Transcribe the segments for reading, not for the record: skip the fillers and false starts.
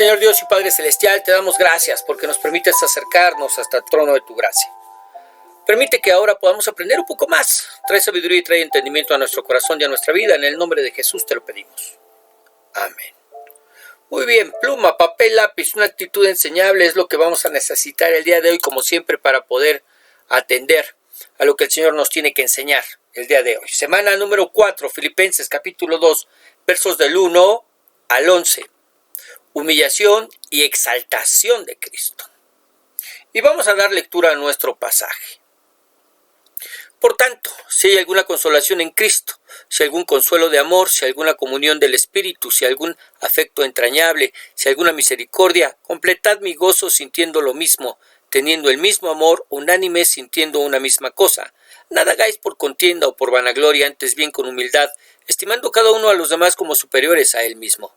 Señor Dios y Padre Celestial, te damos gracias porque nos permites acercarnos hasta el trono de tu gracia. Permite que ahora podamos aprender un poco más. Trae sabiduría y trae entendimiento a nuestro corazón y a nuestra vida. En el nombre de Jesús te lo pedimos. Amén. Muy bien, pluma, papel, lápiz, una actitud enseñable es lo que vamos a necesitar el día de hoy, como siempre, para poder atender a lo que el Señor nos tiene que enseñar el día de hoy. Semana número 4, Filipenses capítulo 2, versos del 1 al 11. Humillación y exaltación de Cristo. Y vamos a dar lectura a nuestro pasaje. Por tanto, si hay alguna consolación en Cristo, si algún consuelo de amor, si alguna comunión del Espíritu, si algún afecto entrañable, si alguna misericordia, completad mi gozo sintiendo lo mismo, teniendo el mismo amor, unánimes sintiendo una misma cosa. Nada hagáis por contienda o por vanagloria, antes bien con humildad, estimando cada uno a los demás como superiores a él mismo,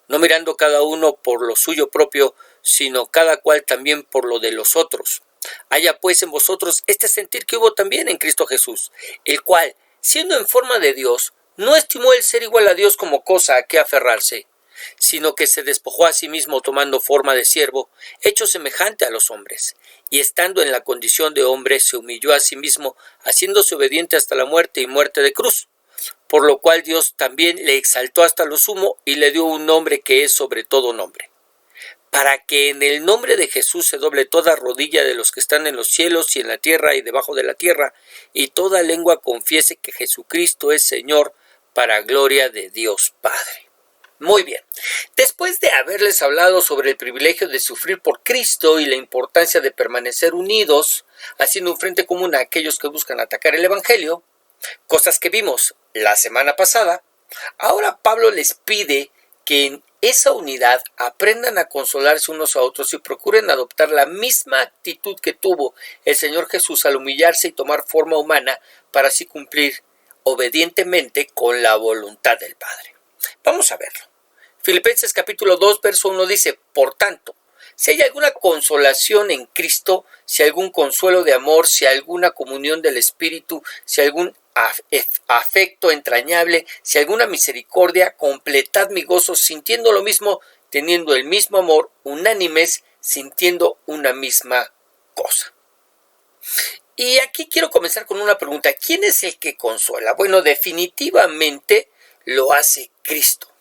no mirando cada uno por lo suyo propio, sino cada cual también por lo de los otros. Haya pues en vosotros este sentir que hubo también en Cristo Jesús, el cual, siendo en forma de Dios, no estimó el ser igual a Dios como cosa a que aferrarse, sino que se despojó a sí mismo tomando forma de siervo, hecho semejante a los hombres, y estando en la condición de hombre se humilló a sí mismo, haciéndose obediente hasta la muerte y muerte de cruz, por lo cual Dios también le exaltó hasta lo sumo y le dio un nombre que es sobre todo nombre, para que en el nombre de Jesús se doble toda rodilla de los que están en los cielos y en la tierra y debajo de la tierra, y toda lengua confiese que Jesucristo es Señor, para gloria de Dios Padre. Muy bien, después de haberles hablado sobre el privilegio de sufrir por Cristo y la importancia de permanecer unidos, haciendo un frente común a aquellos que buscan atacar el Evangelio, cosas que vimos la semana pasada, ahora Pablo les pide que en esa unidad aprendan a consolarse unos a otros y procuren adoptar la misma actitud que tuvo el Señor Jesús al humillarse y tomar forma humana para así cumplir obedientemente con la voluntad del Padre. Vamos a verlo. Filipenses capítulo 2, verso 1 dice: por tanto, si hay alguna consolación en Cristo, si algún consuelo de amor, si alguna comunión del Espíritu, si algún afecto entrañable, si alguna misericordia, completad mi gozo sintiendo lo mismo, teniendo el mismo amor, unánimes, sintiendo una misma cosa. Y aquí quiero comenzar con una pregunta: ¿quién es el que consuela? Bueno, definitivamente lo hace Cristo.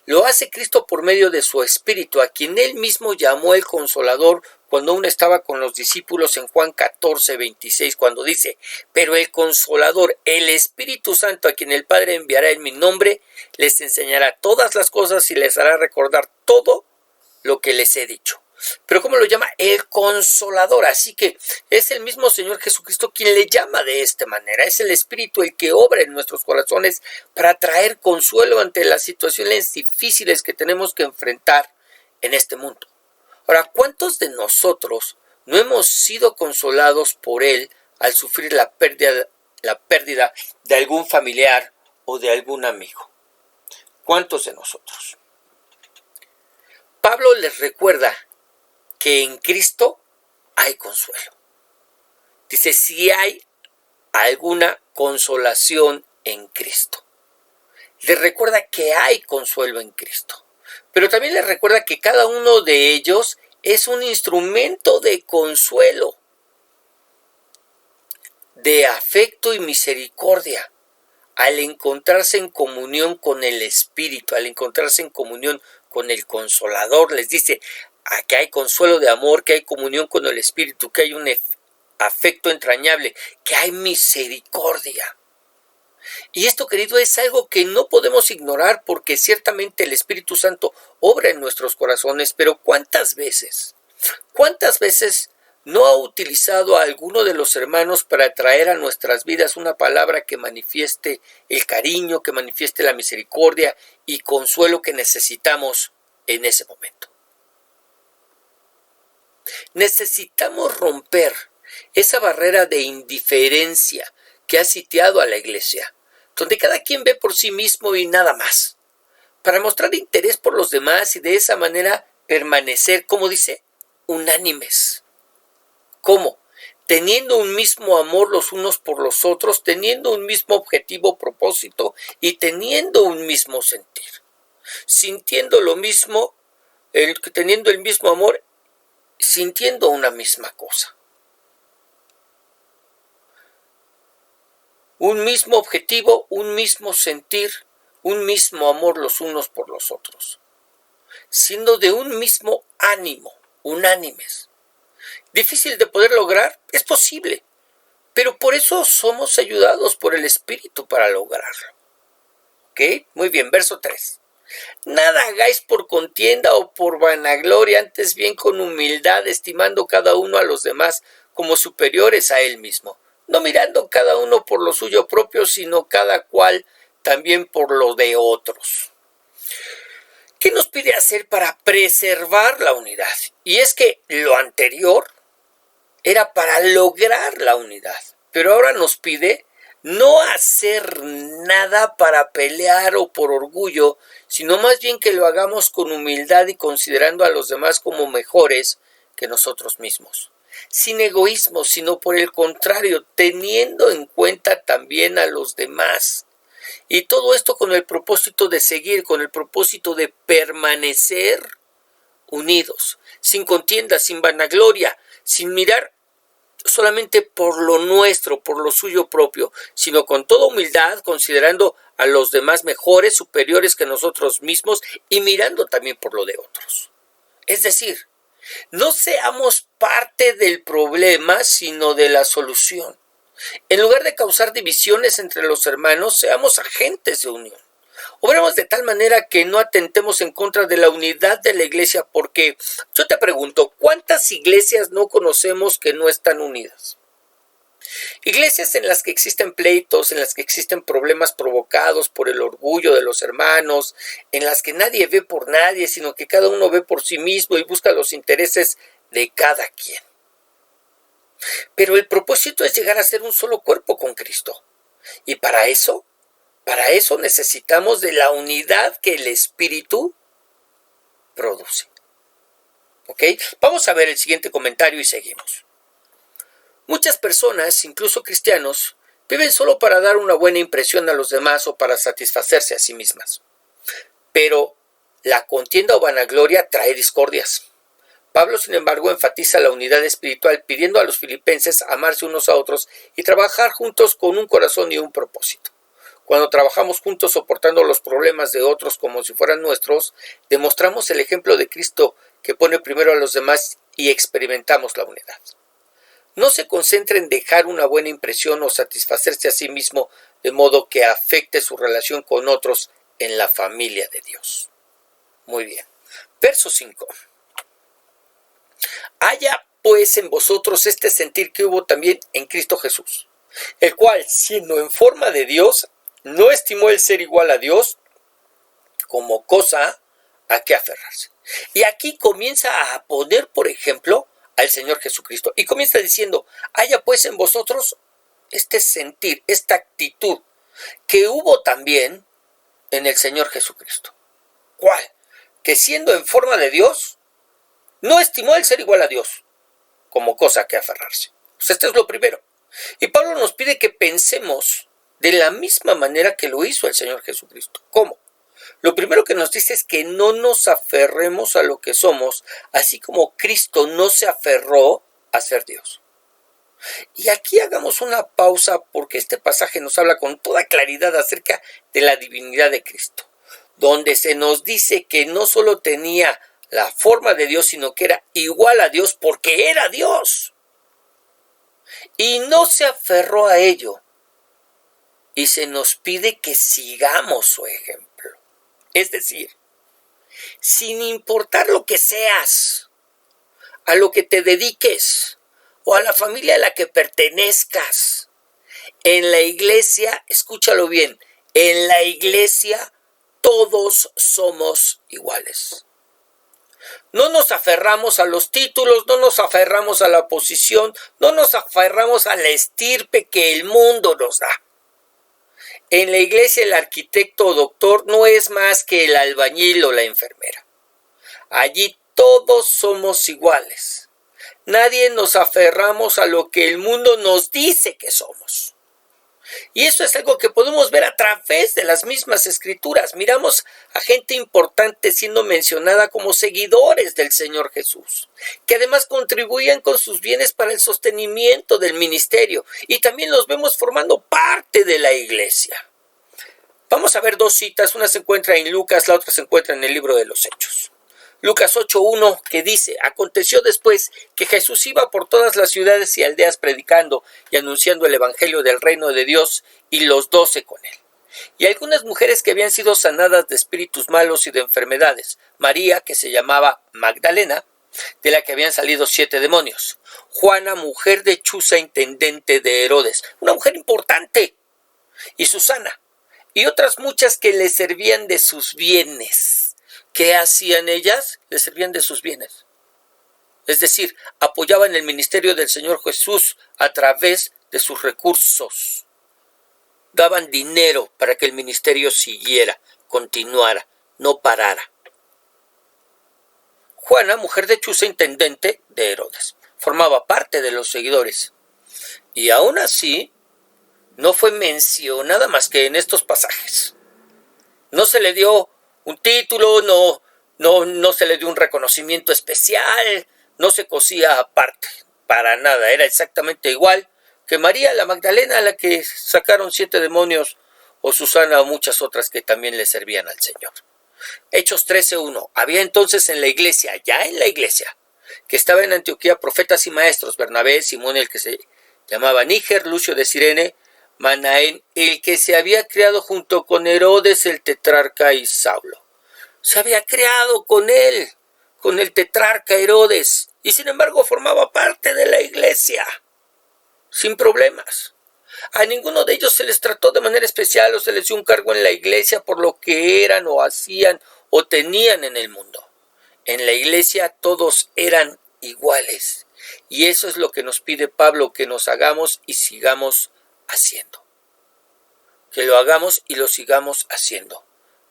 Lo hace Cristo por medio de su Espíritu, a quien Él mismo llamó el Consolador cuando aún estaba con los discípulos en Juan 14, 26, cuando dice: pero el Consolador, el Espíritu Santo, a quien el Padre enviará en mi nombre, les enseñará todas las cosas y les hará recordar todo lo que les he dicho. Pero ¿cómo lo llama? El Consolador. Así que es el mismo Señor Jesucristo quien le llama de esta manera. Es el Espíritu el que obra en nuestros corazones para traer consuelo ante las situaciones difíciles que tenemos que enfrentar en este mundo. Ahora, ¿cuántos de nosotros no hemos sido consolados por Él al sufrir la pérdida de algún familiar o de algún amigo? ¿Cuántos de nosotros? Pablo les recuerda que en Cristo hay consuelo. Dice: si hay alguna consolación en Cristo. Les recuerda que hay consuelo en Cristo. Pero también les recuerda que cada uno de ellos es un instrumento de consuelo, de afecto y misericordia, al encontrarse en comunión con el Espíritu, al encontrarse en comunión con el Consolador. Les dice que hay consuelo de amor, que hay comunión con el Espíritu, que hay un afecto entrañable, que hay misericordia. Y esto, querido, es algo que no podemos ignorar, porque ciertamente el Espíritu Santo obra en nuestros corazones, pero ¿cuántas veces no ha utilizado a alguno de los hermanos para traer a nuestras vidas una palabra que manifieste el cariño, que manifieste la misericordia y consuelo que necesitamos en ese momento? Necesitamos romper esa barrera de indiferencia que ha sitiado a la iglesia, donde cada quien ve por sí mismo y nada más, para mostrar interés por los demás y de esa manera permanecer, como dice, unánimes. ¿Cómo? Teniendo un mismo amor los unos por los otros, teniendo un mismo objetivo, propósito y teniendo un mismo sentir, sintiendo lo mismo, teniendo el mismo amor, sintiendo una misma cosa. Un mismo objetivo, un mismo sentir, un mismo amor los unos por los otros. Siendo de un mismo ánimo, unánimes. ¿Difícil de poder lograr? Es posible. Pero por eso somos ayudados por el Espíritu para lograrlo. ¿Ok? Muy bien, verso 3. Nada hagáis por contienda o por vanagloria, antes bien con humildad, estimando cada uno a los demás como superiores a él mismo, no mirando cada uno por lo suyo propio, sino cada cual también por lo de otros. ¿Qué nos pide hacer para preservar la unidad? Y es que lo anterior era para lograr la unidad, pero ahora nos pide no hacer nada para pelear o por orgullo, sino más bien que lo hagamos con humildad y considerando a los demás como mejores que nosotros mismos. Sin egoísmo, sino por el contrario, teniendo en cuenta también a los demás. Y todo esto con el propósito de seguir, con el propósito de permanecer unidos, sin contienda, sin vanagloria, sin mirar solamente por lo nuestro, por lo suyo propio, sino con toda humildad, considerando a los demás mejores, superiores que nosotros mismos y mirando también por lo de otros. Es decir, no seamos parte del problema, sino de la solución. En lugar de causar divisiones entre los hermanos, seamos agentes de unión. Obremos de tal manera que no atentemos en contra de la unidad de la iglesia, porque yo te pregunto, ¿cuántas iglesias no conocemos que no están unidas? Iglesias en las que existen pleitos, en las que existen problemas provocados por el orgullo de los hermanos, en las que nadie ve por nadie, sino que cada uno ve por sí mismo y busca los intereses de cada quien. Pero el propósito es llegar a ser un solo cuerpo con Cristo. Y para eso necesitamos de la unidad que el Espíritu produce. ¿Ok? Vamos a ver el siguiente comentario y seguimos. Muchas personas, incluso cristianos, viven solo para dar una buena impresión a los demás o para satisfacerse a sí mismas. Pero la contienda o vanagloria trae discordias. Pablo, sin embargo, enfatiza la unidad espiritual, pidiendo a los filipenses amarse unos a otros y trabajar juntos con un corazón y un propósito. Cuando trabajamos juntos soportando los problemas de otros como si fueran nuestros, demostramos el ejemplo de Cristo que pone primero a los demás y experimentamos la unidad. No se concentre en dejar una buena impresión o satisfacerse a sí mismo de modo que afecte su relación con otros en la familia de Dios. Muy bien. Verso 5. Haya pues en vosotros este sentir que hubo también en Cristo Jesús, el cual, siendo en forma de Dios, no estimó el ser igual a Dios como cosa a que aferrarse. Y aquí comienza a poner, por ejemplo, al Señor Jesucristo. Y comienza diciendo, haya pues en vosotros este sentir, esta actitud que hubo también en el Señor Jesucristo. ¿Cuál? Que siendo en forma de Dios, no estimó el ser igual a Dios como cosa a que aferrarse. Pues esto es lo primero. Y Pablo nos pide que pensemos de la misma manera que lo hizo el Señor Jesucristo. ¿Cómo? Lo primero que nos dice es que no nos aferremos a lo que somos, así como Cristo no se aferró a ser Dios. Y aquí hagamos una pausa porque este pasaje nos habla con toda claridad acerca de la divinidad de Cristo, donde se nos dice que no solo tenía la forma de Dios, sino que era igual a Dios porque era Dios. Y no se aferró a ello. Y se nos pide que sigamos su ejemplo. Es decir, sin importar lo que seas, a lo que te dediques o a la familia a la que pertenezcas, en la iglesia, escúchalo bien, en la iglesia todos somos iguales. No nos aferramos a los títulos, no nos aferramos a la posición, no nos aferramos a la estirpe que el mundo nos da. En la iglesia el arquitecto o doctor no es más que el albañil o la enfermera. Allí todos somos iguales. Nadie nos aferramos a lo que el mundo nos dice que somos. Y eso es algo que podemos ver a través de las mismas escrituras. Miramos a gente importante siendo mencionada como seguidores del Señor Jesús, que además contribuían con sus bienes para el sostenimiento del ministerio, y también los vemos formando parte de la iglesia. Vamos a ver dos citas, una se encuentra en Lucas, la otra se encuentra en el libro de los Hechos. Lucas 8:1, que dice: aconteció después que Jesús iba por todas las ciudades y aldeas predicando y anunciando el evangelio del reino de Dios, y los 12 con él. Y algunas mujeres que habían sido sanadas de espíritus malos y de enfermedades: María, que se llamaba Magdalena, de la que habían salido 7 demonios; Juana, mujer de Chuza, intendente de Herodes, una mujer importante; y Susana, y otras muchas que le servían de sus bienes. ¿Qué hacían ellas? Les servían de sus bienes. Es decir, apoyaban el ministerio del Señor Jesús a través de sus recursos. Daban dinero para que el ministerio siguiera, continuara, no parara. Juana, mujer de Chuza, intendente de Herodes, formaba parte de los seguidores. Y aún así, no fue mencionada más que en estos pasajes. No se le dio un título, no se le dio un reconocimiento especial, no se cosía aparte, para nada. Era exactamente igual que María la Magdalena, a la que sacaron 7 demonios, o Susana, o muchas otras que también le servían al Señor. Hechos 13:1. Había entonces en la iglesia, que estaba en Antioquía, profetas y maestros: Bernabé, Simón el que se llamaba Níger, Lucio de Cirene, Manaén, el que se había criado junto con Herodes el tetrarca, y Saulo. Se había criado con él, con el tetrarca Herodes, y sin embargo formaba parte de la iglesia, sin problemas. A ninguno de ellos se les trató de manera especial o se les dio un cargo en la iglesia por lo que eran o hacían o tenían en el mundo. En la iglesia todos eran iguales, y eso es lo que nos pide Pablo, que nos hagamos y sigamos haciendo. Que lo hagamos y lo sigamos haciendo.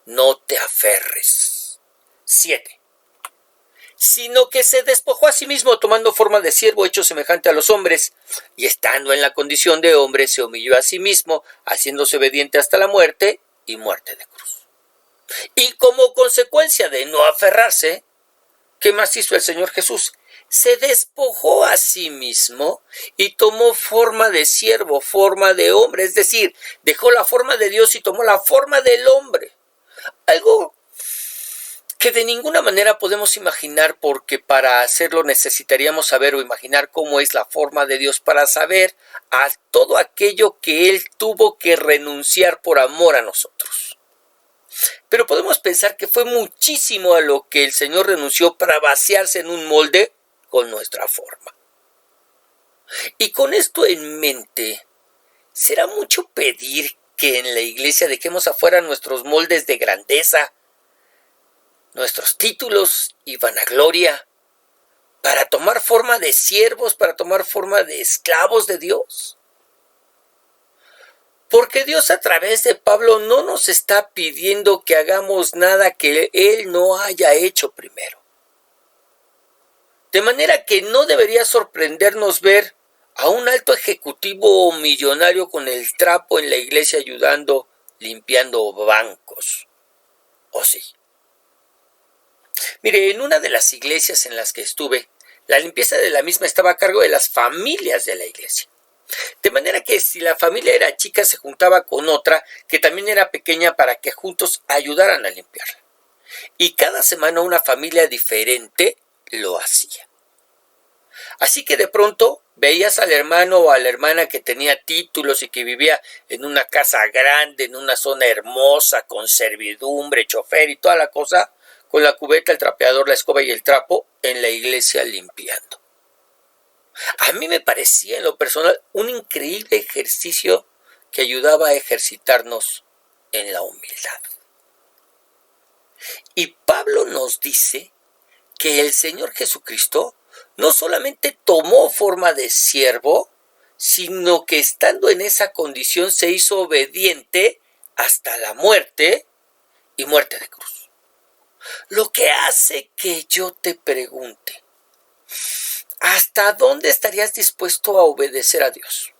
No te aferres. 7. Sino que se despojó a sí mismo, tomando forma de siervo, hecho semejante a los hombres, y estando en la condición de hombre, se humilló a sí mismo, haciéndose obediente hasta la muerte, y muerte de cruz. Y como consecuencia de no aferrarse, ¿qué más hizo el Señor Jesús? Se despojó a sí mismo y tomó forma de siervo, forma de hombre, es decir, dejó la forma de Dios y tomó la forma del hombre. Algo que de ninguna manera podemos imaginar, porque para hacerlo necesitaríamos saber o imaginar cómo es la forma de Dios, para saber a todo aquello que Él tuvo que renunciar por amor a nosotros. Pero podemos pensar que fue muchísimo a lo que el Señor renunció para vaciarse en un molde con nuestra forma. Y con esto en mente, ¿será mucho pedir que en la iglesia dejemos afuera nuestros moldes de grandeza, nuestros títulos y vanagloria, para tomar forma de siervos, para tomar forma de esclavos de Dios? Porque Dios, a través de Pablo, no nos está pidiendo que hagamos nada que Él no haya hecho primero. De manera que no debería sorprendernos ver a un alto ejecutivo o millonario con el trapo en la iglesia ayudando, limpiando bancos. ¿O sí? Mire, en una de las iglesias en las que estuve, la limpieza de la misma estaba a cargo de las familias de la iglesia. De manera que si la familia era chica, se juntaba con otra que también era pequeña para que juntos ayudaran a limpiarla. Y cada semana una familia diferente lo hacía. Así que de pronto veías al hermano o a la hermana que tenía títulos y que vivía en una casa grande, en una zona hermosa, con servidumbre, chofer y toda la cosa, con la cubeta, el trapeador, la escoba y el trapo, en la iglesia limpiando. A mí me parecía en lo personal un increíble ejercicio que ayudaba a ejercitarnos en la humildad. Y Pablo nos dice que el Señor Jesucristo no solamente tomó forma de siervo, sino que estando en esa condición se hizo obediente hasta la muerte, y muerte de cruz. Lo que hace que yo te pregunte, ¿hasta dónde estarías dispuesto a obedecer a Dios?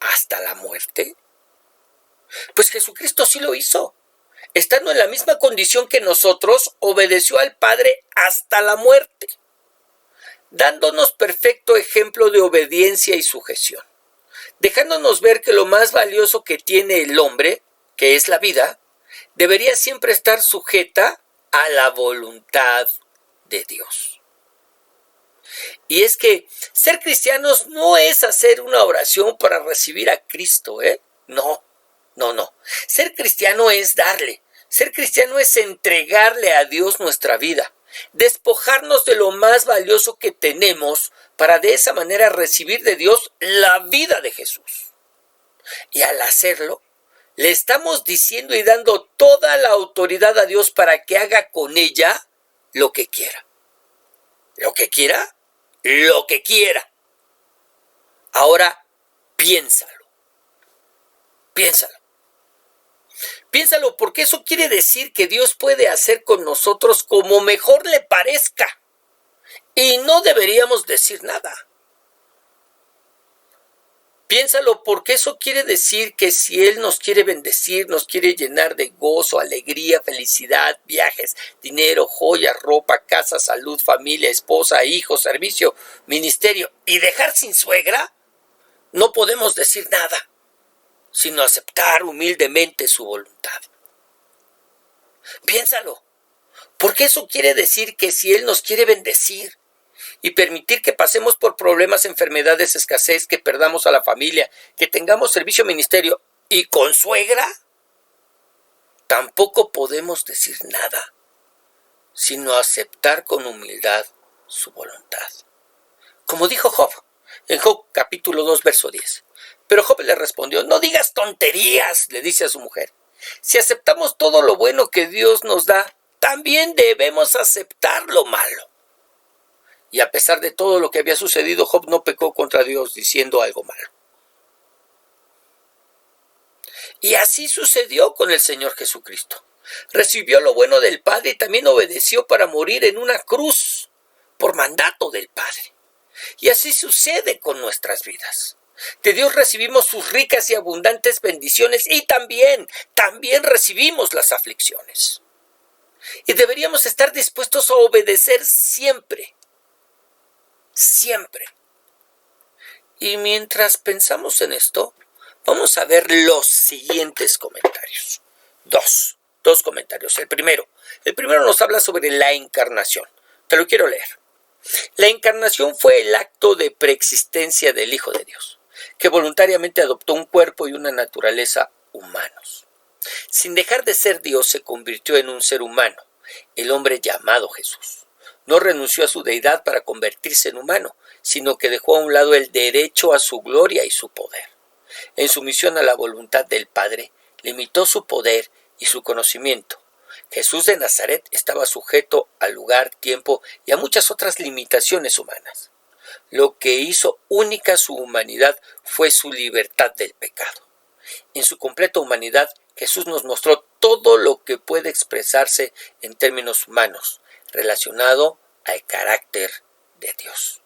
hasta la muerte? Pues Jesucristo sí lo hizo. Estando en la misma condición que nosotros, obedeció al Padre hasta la muerte, dándonos perfecto ejemplo de obediencia y sujeción, dejándonos ver que lo más valioso que tiene el hombre, que es la vida, debería siempre estar sujeta a la voluntad de Dios. Y es que ser cristianos no es hacer una oración para recibir a Cristo, ¿eh? No. Ser cristiano es darle. Ser cristiano es entregarle a Dios nuestra vida, despojarnos de lo más valioso que tenemos para de esa manera recibir de Dios la vida de Jesús. Y al hacerlo, le estamos diciendo y dando toda la autoridad a Dios para que haga con ella lo que quiera. ¿Lo que quiera? Lo que quiera. Ahora, piénsalo. Piénsalo, porque eso quiere decir que Dios puede hacer con nosotros como mejor le parezca. Y no deberíamos decir nada. Piénsalo, porque eso quiere decir que si Él nos quiere bendecir, nos quiere llenar de gozo, alegría, felicidad, viajes, dinero, joyas, ropa, casa, salud, familia, esposa, hijos, servicio, ministerio y dejar sin suegra, no podemos decir nada, sino aceptar humildemente su voluntad. Piénsalo, porque eso quiere decir que si Él nos quiere bendecir y permitir que pasemos por problemas, enfermedades, escasez, que perdamos a la familia, que tengamos servicio ministerio y con suegra, tampoco podemos decir nada, sino aceptar con humildad su voluntad. Como dijo Job, en Job capítulo 2, verso 10. Pero Job le respondió: no digas tonterías, le dice a su mujer. Si aceptamos todo lo bueno que Dios nos da, también debemos aceptar lo malo. Y a pesar de todo lo que había sucedido, Job no pecó contra Dios diciendo algo malo. Y así sucedió con el Señor Jesucristo. Recibió lo bueno del Padre y también obedeció para morir en una cruz por mandato del Padre. Y así sucede con nuestras vidas. De Dios recibimos sus ricas y abundantes bendiciones y también recibimos las aflicciones. Y deberíamos estar dispuestos a obedecer siempre. Y mientras pensamos en esto, vamos a ver los siguientes comentarios. Dos comentarios. El primero nos habla sobre la encarnación. Te lo quiero leer. La encarnación fue el acto de preexistencia del Hijo de Dios, que voluntariamente adoptó un cuerpo y una naturaleza humanos. Sin dejar de ser Dios, se convirtió en un ser humano, el hombre llamado Jesús. No renunció a su deidad para convertirse en humano, sino que dejó a un lado el derecho a su gloria y su poder. En sumisión a la voluntad del Padre, limitó su poder y su conocimiento. Jesús de Nazaret estaba sujeto al lugar, tiempo y a muchas otras limitaciones humanas. Lo que hizo única su humanidad fue su libertad del pecado. En su completa humanidad, Jesús nos mostró todo lo que puede expresarse en términos humanos, relacionado al carácter de Dios.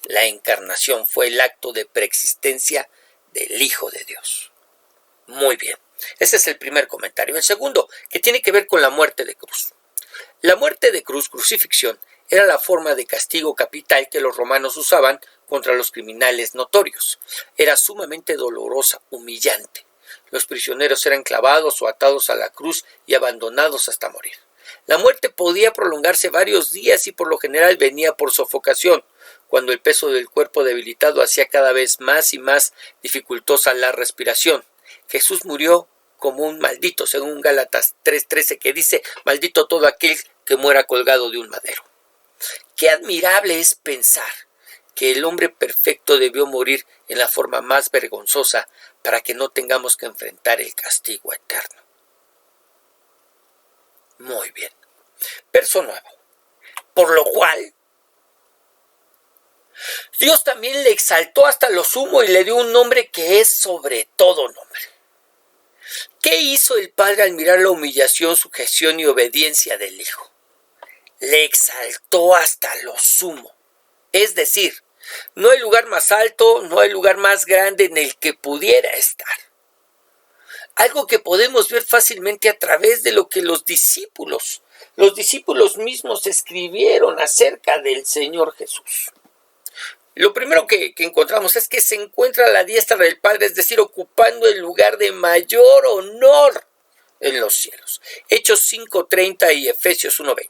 La encarnación fue el acto de preexistencia del Hijo de Dios. Muy bien, ese es el primer comentario. El segundo, que tiene que ver con la muerte de cruz. La muerte de cruz, crucifixión, era la forma de castigo capital que los romanos usaban contra los criminales notorios. Era sumamente dolorosa, humillante. Los prisioneros eran clavados o atados a la cruz y abandonados hasta morir. La muerte podía prolongarse varios días y por lo general venía por sofocación, cuando el peso del cuerpo debilitado hacía cada vez más y más dificultosa la respiración. Jesús murió como un maldito, según Gálatas 3:13, que dice: maldito todo aquel que muera colgado de un madero. Qué admirable es pensar que el hombre perfecto debió morir en la forma más vergonzosa para que no tengamos que enfrentar el castigo eterno. Muy bien. Verso 9. Por lo cual, Dios también le exaltó hasta lo sumo y le dio un nombre que es sobre todo nombre. ¿Qué hizo el Padre al mirar la humillación, sujeción y obediencia del Hijo? Le exaltó hasta lo sumo. Es decir, No hay lugar más alto, no hay lugar más grande en el que pudiera estar. Algo que podemos ver fácilmente a través de lo que los discípulos mismos escribieron acerca del Señor Jesús. Lo primero que encontramos es que se encuentra a la diestra del Padre, es decir, ocupando el lugar de mayor honor en los cielos. Hechos 5:30 y Efesios 1:20.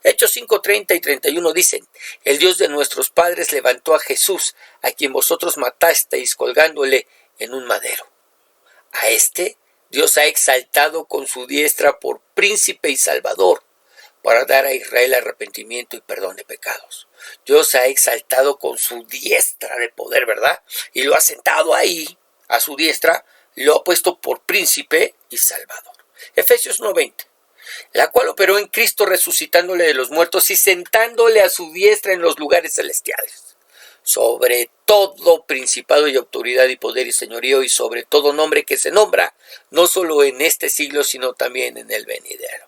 Hechos 5:30 y 31 dicen: el Dios de nuestros padres levantó a Jesús, a quien vosotros matasteis colgándole en un madero. A este Dios ha exaltado con su diestra por príncipe y salvador, para dar a Israel arrepentimiento y perdón de pecados. Dios ha exaltado con su diestra de poder, ¿verdad? Y lo ha sentado ahí, a su diestra, lo ha puesto por príncipe y salvador. Efesios 1:20, la cual operó en Cristo resucitándole de los muertos y sentándole a su diestra en los lugares celestiales, sobre todo principado y autoridad y poder y señorío, y sobre todo nombre que se nombra, no solo en este siglo, sino también en el venidero.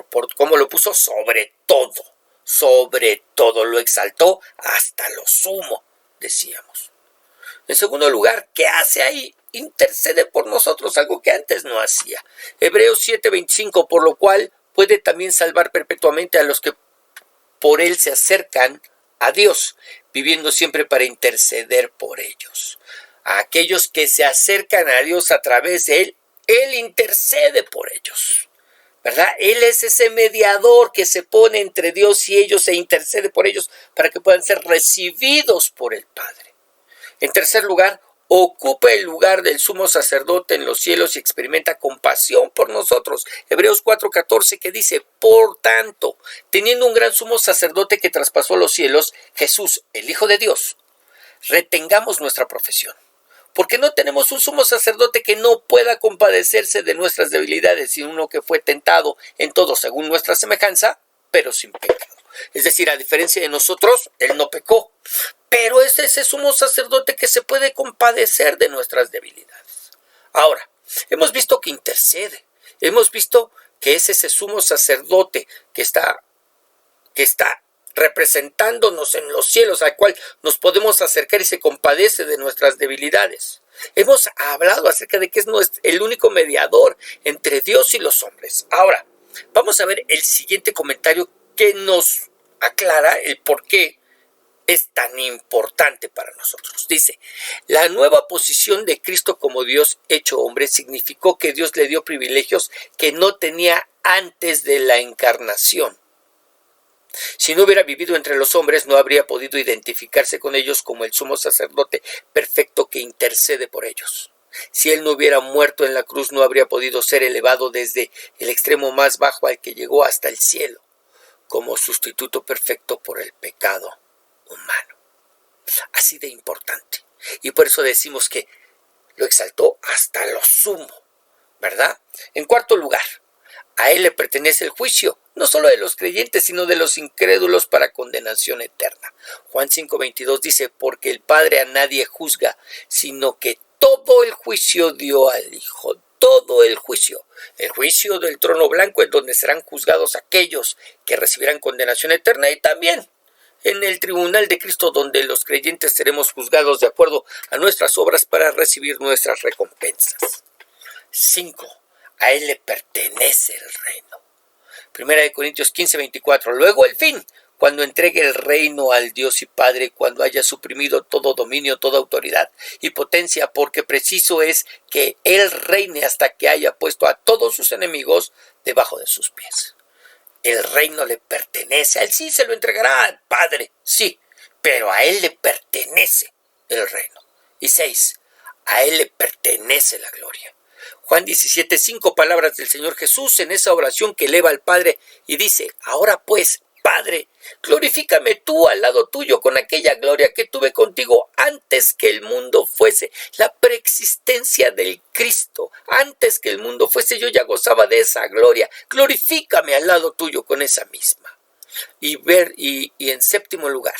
Por cómo lo puso, sobre todo lo exaltó hasta lo sumo, decíamos. En segundo lugar, ¿qué hace ahí? Intercede por nosotros, algo que antes no hacía. Hebreos 7:25, por lo cual puede también salvar perpetuamente a los que por él se acercan a Dios, viviendo siempre para interceder por ellos. A aquellos que se acercan a Dios a través de él intercede por ellos, ¿verdad? Él es ese mediador que se pone entre Dios y ellos e intercede por ellos para que puedan ser recibidos por el Padre. En tercer lugar, ocupa el lugar del sumo sacerdote en los cielos y experimenta compasión por nosotros. Hebreos 4:14, que dice: por tanto, teniendo un gran sumo sacerdote que traspasó los cielos, Jesús, el Hijo de Dios, retengamos nuestra profesión. Porque no tenemos un sumo sacerdote que no pueda compadecerse de nuestras debilidades, sino uno que fue tentado en todo según nuestra semejanza, pero sin pecado. Es decir, a diferencia de nosotros, él no pecó, pero es ese sumo sacerdote que se puede compadecer de nuestras debilidades. Ahora, hemos visto que intercede, hemos visto que es ese sumo sacerdote que está representándonos en los cielos, al cual nos podemos acercar y se compadece de nuestras debilidades. Hemos hablado acerca de que es el único mediador entre Dios y los hombres. Ahora, vamos a ver el siguiente comentario que nos aclara el por qué es tan importante para nosotros. Dice: la nueva posición de Cristo como Dios hecho hombre significó que Dios le dio privilegios que no tenía antes de la encarnación. Si no hubiera vivido entre los hombres, no habría podido identificarse con ellos como el sumo sacerdote perfecto que intercede por ellos. Si él no hubiera muerto en la cruz, no habría podido ser elevado desde el extremo más bajo al que llegó hasta el cielo, como sustituto perfecto por el pecado humano. Así de importante. Y por eso decimos que lo exaltó hasta lo sumo, ¿verdad? En cuarto lugar, a él le pertenece el juicio, no solo de los creyentes, sino de los incrédulos para condenación eterna. Juan 5:22 dice: porque el Padre a nadie juzga, sino que todo el juicio dio al Hijo. Todo el juicio del trono blanco, en donde serán juzgados aquellos que recibirán condenación eterna, y también en el tribunal de Cristo, donde los creyentes seremos juzgados de acuerdo a nuestras obras para recibir nuestras recompensas. 5. A él le pertenece el reino. Primera de Corintios 15:24. Luego el fin, cuando entregue el reino al Dios y Padre, cuando haya suprimido todo dominio, toda autoridad y potencia, porque preciso es que él reine hasta que haya puesto a todos sus enemigos debajo de sus pies. El reino le pertenece, a él sí se lo entregará al Padre, sí, pero a él le pertenece el reino. Y 6. A él le pertenece la gloria. Juan 17:5, palabras del Señor Jesús en esa oración que eleva al Padre y dice: ahora pues, Padre, glorifícame tú al lado tuyo con aquella gloria que tuve contigo antes que el mundo fuese. La preexistencia del Cristo, antes que el mundo fuese, yo ya gozaba de esa gloria. Glorifícame al lado tuyo con esa misma. Y en séptimo lugar,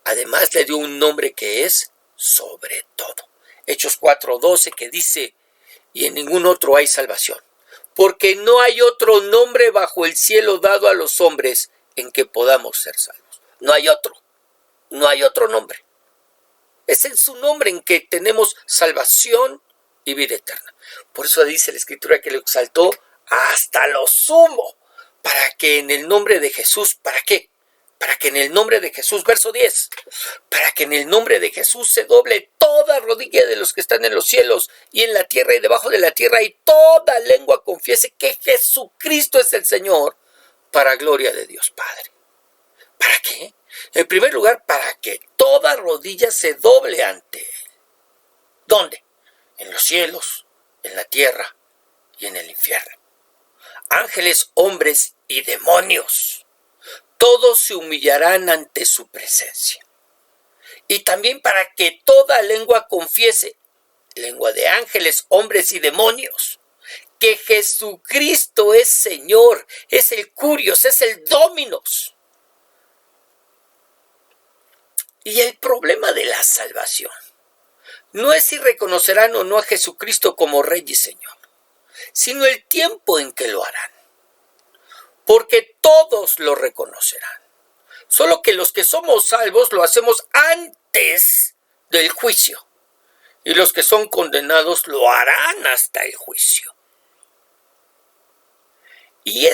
además le dio un nombre que es sobre todo. Hechos 4:12, que dice: y en ningún otro hay salvación, porque no hay otro nombre bajo el cielo dado a los hombres en que podamos ser salvos. No hay otro nombre. Es en su nombre en que tenemos salvación y vida eterna. Por eso dice la Escritura que lo exaltó hasta lo sumo, para que en el nombre de Jesús, ¿para qué? Para que en el nombre de Jesús, verso 10, para que en el nombre de Jesús se doble toda rodilla de los que están en los cielos y en la tierra y debajo de la tierra, y toda lengua confiese que Jesucristo es el Señor, para gloria de Dios Padre. ¿Para qué? En primer lugar, para que toda rodilla se doble ante Él. ¿Dónde? En los cielos, en la tierra y en el infierno. Ángeles, hombres y demonios, todos se humillarán ante su presencia. Y también para que toda lengua confiese, lengua de ángeles, hombres y demonios, que Jesucristo es Señor, es el Curios, es el Dominos. Y el problema de la salvación no es si reconocerán o no a Jesucristo como Rey y Señor, sino el tiempo en que lo harán. Porque todos lo reconocerán. Solo que los que somos salvos lo hacemos antes del juicio. Y los que son condenados lo harán hasta el juicio. Y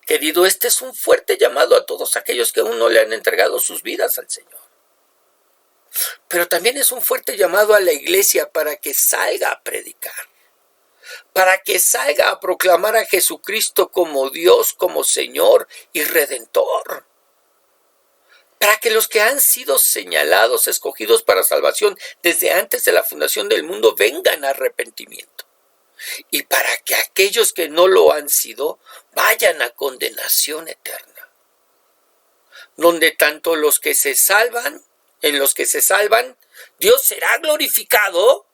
querido, es un fuerte llamado a todos aquellos que aún no le han entregado sus vidas al Señor. Pero también es un fuerte llamado a la iglesia para que salga a predicar, para que salga a proclamar a Jesucristo como Dios, como Señor y Redentor. Para que los que han sido señalados, escogidos para salvación desde antes de la fundación del mundo, vengan a arrepentimiento. Y para que aquellos que no lo han sido, vayan a condenación eterna. Donde tanto los que se salvan, en los que se salvan, Dios será glorificado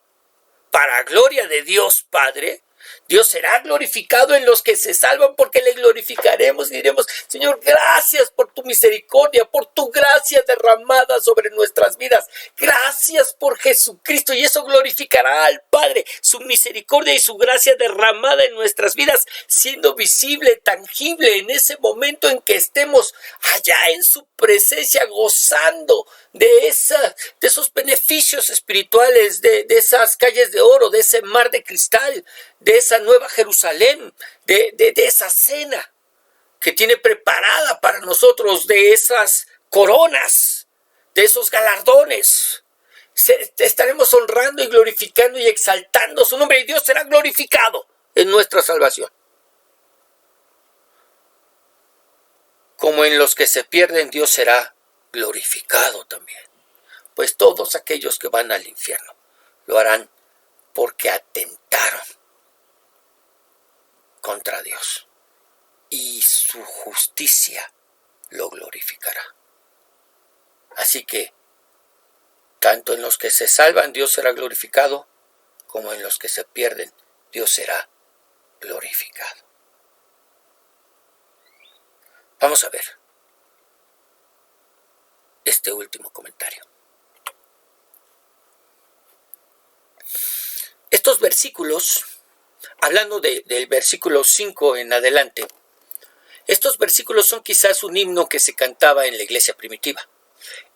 para gloria de Dios Padre. Dios será glorificado en los que se salvan, porque le glorificaremos y diremos: Señor, gracias por tu misericordia, por tu gracia derramada sobre nuestras vidas. Gracias por Jesucristo, y eso glorificará al Padre, su misericordia y su gracia derramada en nuestras vidas, siendo visible, tangible en ese momento en que estemos allá en su presencia, gozando de esos beneficios espirituales, de esas calles de oro, de ese mar de cristal, de esa nueva Jerusalén, de esa cena que tiene preparada para nosotros, de esas coronas, de esos galardones. Estaremos honrando y glorificando y exaltando su nombre, y Dios será glorificado en nuestra salvación. Como en los que se pierden, Dios será glorificado también. Pues todos aquellos que van al infierno lo harán porque atentaron contra Dios, y su justicia lo glorificará. Así que tanto en los que se salvan Dios será glorificado, como en los que se pierden Dios será glorificado. Vamos a ver este último comentario. Estos versículos, hablando del versículo 5 en adelante, estos versículos son quizás un himno que se cantaba en la iglesia primitiva.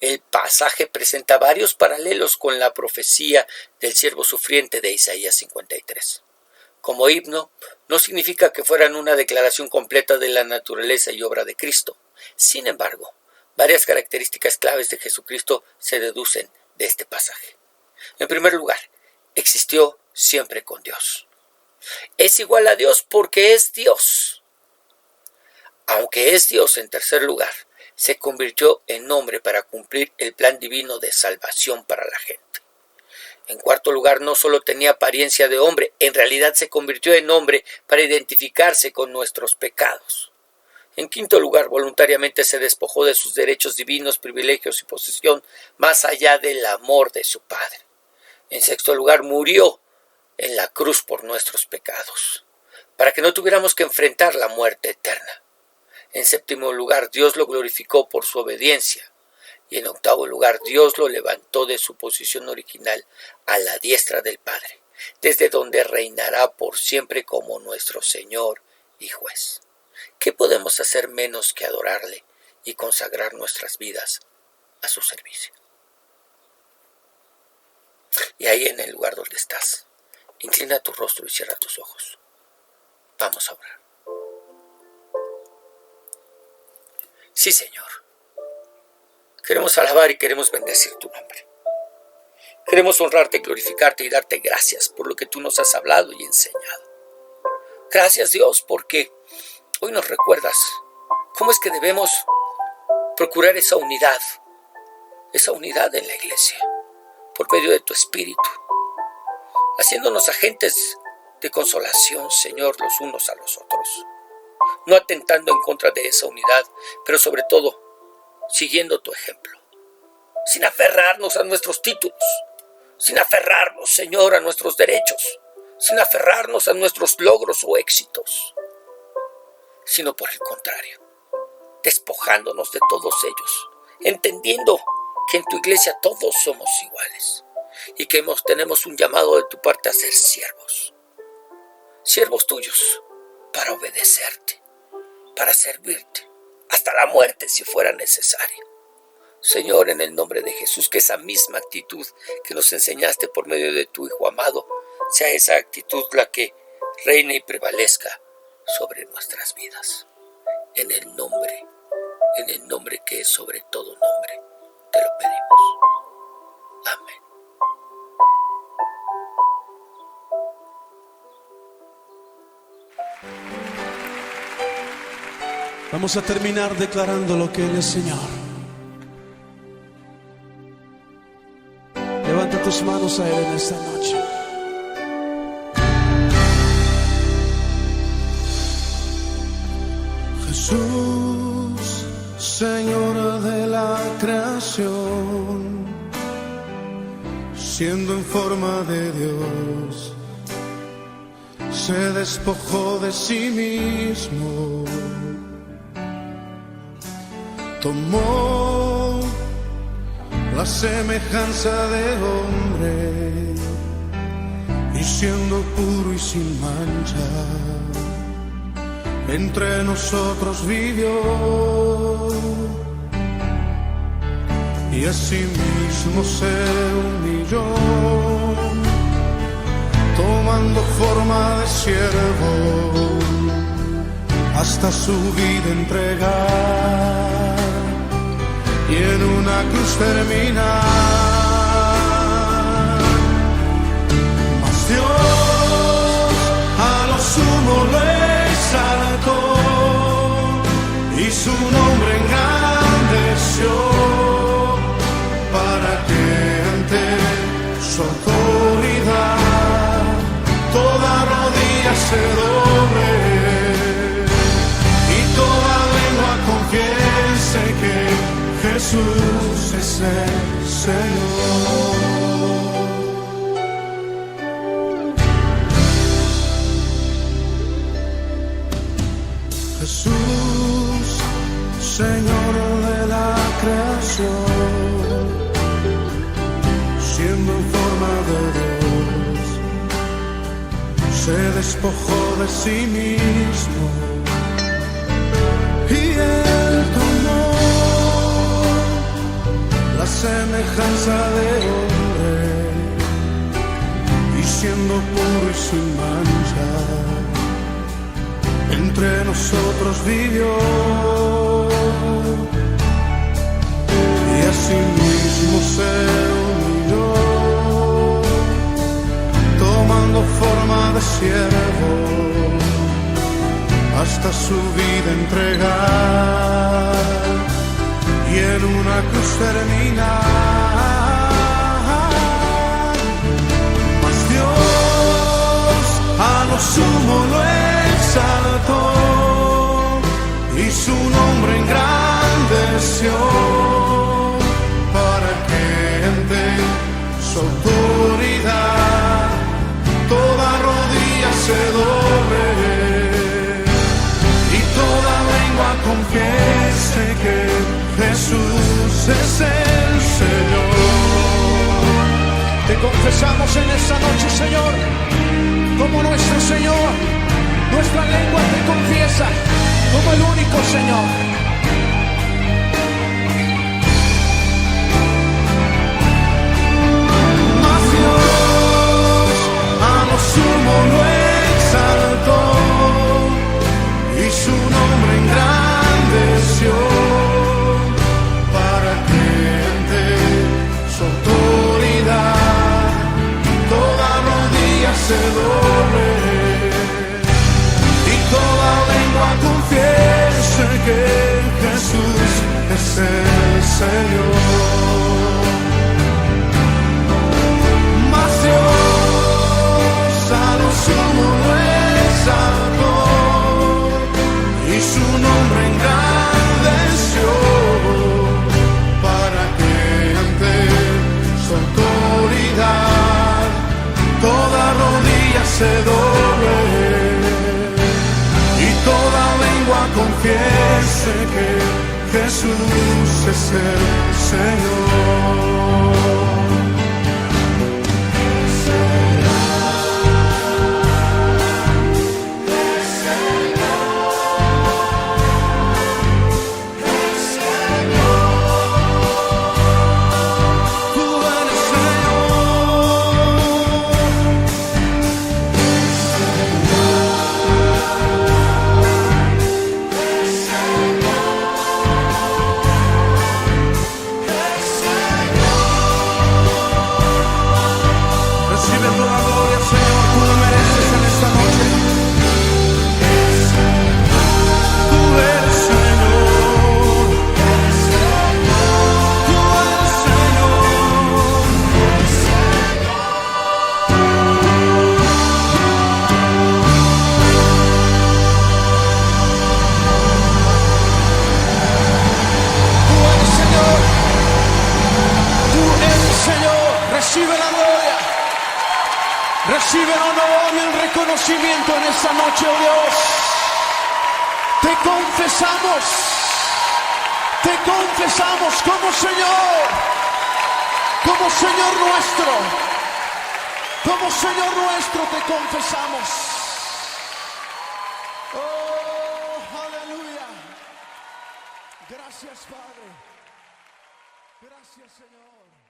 El pasaje presenta varios paralelos con la profecía del siervo sufriente de Isaías 53. Como himno, no significa que fueran una declaración completa de la naturaleza y obra de Cristo. Sin embargo, varias características claves de Jesucristo se deducen de este pasaje. En primer lugar, existió siempre con Dios. Es igual a Dios porque es Dios. Aunque es Dios, en tercer lugar, se convirtió en hombre para cumplir el plan divino de salvación para la gente. En cuarto lugar, no solo tenía apariencia de hombre, en realidad se convirtió en hombre para identificarse con nuestros pecados. En quinto lugar, voluntariamente se despojó de sus derechos divinos, privilegios y posesión, más allá del amor de su Padre. En sexto lugar, murió en la cruz por nuestros pecados, para que no tuviéramos que enfrentar la muerte eterna. En séptimo lugar, Dios lo glorificó por su obediencia. Y en octavo lugar, Dios lo levantó de su posición original a la diestra del Padre, desde donde reinará por siempre como nuestro Señor y Juez. ¿Qué podemos hacer menos que adorarle y consagrar nuestras vidas a su servicio? Y ahí en el lugar donde estás, inclina tu rostro y cierra tus ojos. Vamos a orar. Sí, Señor. Queremos alabar y queremos bendecir tu nombre. Queremos honrarte, glorificarte y darte gracias por lo que tú nos has hablado y enseñado. Gracias, Dios, porque hoy nos recuerdas cómo es que debemos procurar esa unidad en la iglesia, por medio de tu Espíritu, haciéndonos agentes de consolación, Señor, los unos a los otros, no atentando en contra de esa unidad, pero sobre todo, siguiendo tu ejemplo, sin aferrarnos a nuestros títulos, sin aferrarnos, Señor, a nuestros derechos, sin aferrarnos a nuestros logros o éxitos, sino por el contrario, despojándonos de todos ellos, entendiendo que en tu iglesia todos somos iguales y que tenemos un llamado de tu parte a ser siervos tuyos, para obedecerte, para servirte, hasta la muerte si fuera necesario. Señor, en el nombre de Jesús, que esa misma actitud que nos enseñaste por medio de tu Hijo amado, sea esa actitud la que reine y prevalezca sobre nuestras vidas. En el nombre que es sobre todo nombre, te lo pedimos. Amén. Vamos a terminar declarando lo que Él es Señor. Levanta tus manos a Él en esta noche. Jesús, Señor de la creación, siendo en forma de Dios, se despojó de sí mismo. Tomó la semejanza de hombre y siendo puro y sin mancha, entre nosotros vivió. Y asimismo se humilló, tomando forma de siervo, hasta su vida entregar y en una cruz terminar. Mas Dios a lo sumo lo exaltó y su nombre engrandeció, para que ante su autoridad toda rodilla se doble y toda lengua confiese que Jesús es el Señor. Jesús, Señor de la creación, siendo en forma de Dios, se despojó de sí mismo y Él tomó la semejanza de hombre y siendo puro y sin mancha, entre nosotros vivió. Y asimismo se humilló, tomando forma de siervo, hasta su vida entregar y en una cruz terminar. Mas Dios a lo sumo lo exaltó y su nombre engrandeció, para que ante su autoridad toda rodilla se doble y toda lengua confiese que Jesús es el Señor. Te confesamos en esta noche, Señor, como nuestro Señor. Nuestra lengua te confiesa como el único Señor. Mas Dios se doble y toda lengua confiese que Jesús es el Señor. Mas Dios a lo sumo lo exaltó y su nombre engrandeció para que ante su autoridad toda rodilla se doble y toda lengua confiese que Jesús es el Señor. Recibe la gloria, recibe el honor y el reconocimiento en esta noche, oh Dios. Te confesamos como Señor nuestro te confesamos. Oh, aleluya. Gracias, Padre. Gracias, Señor.